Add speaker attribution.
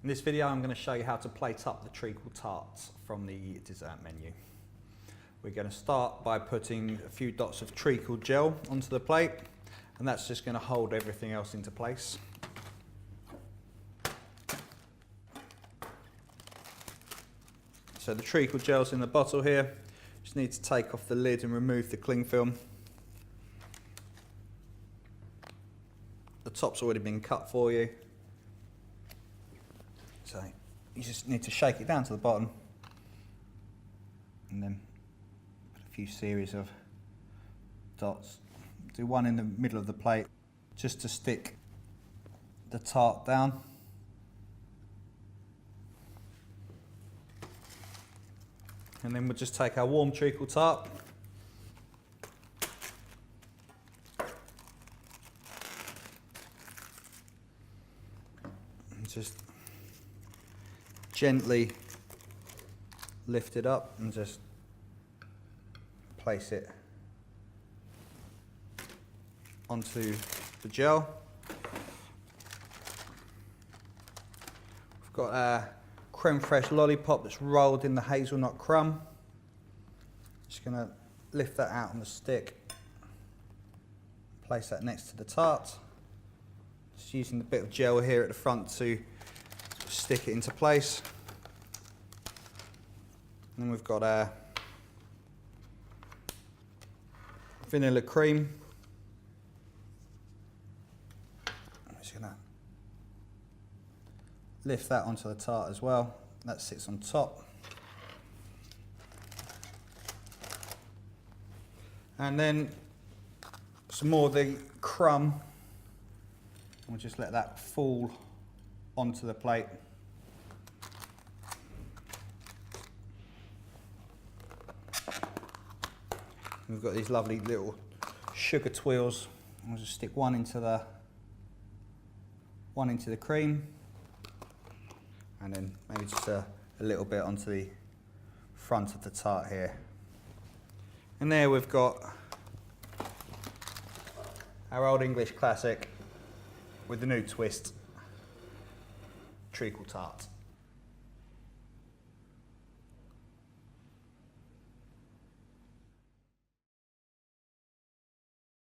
Speaker 1: In this video I'm going to show you how to plate up the treacle tarts from the dessert menu. We're going to start by putting a few dots of treacle gel onto the plate, and that's just going to hold everything else into place. So the treacle gel's in the bottle here. Just need to take off the lid and remove the cling film. The top's already been cut for you. So you just need to shake it down to the bottom and then put a few series of dots. Do one in the middle of the plate just to stick the tart down. And then we'll just take our warm treacle tart and just gently lift it up and just place it onto the gel. We've got our Crème Fraîche Lollipop that's rolled in the hazelnut crumb. Just going to lift that out on the stick, place that next to the tart. Just using the bit of gel here at the front to stick it into place. And then we've got our vanilla cream. I'm just going to lift that onto the tart as well. That sits on top. And then some more of the crumb. We'll just let that fall onto the plate. We've got these lovely little sugar twirls. I'll just stick one into the cream, and then maybe just a little bit onto the front of the tart here. And there we've got our old English classic with the new twist, treacle tart.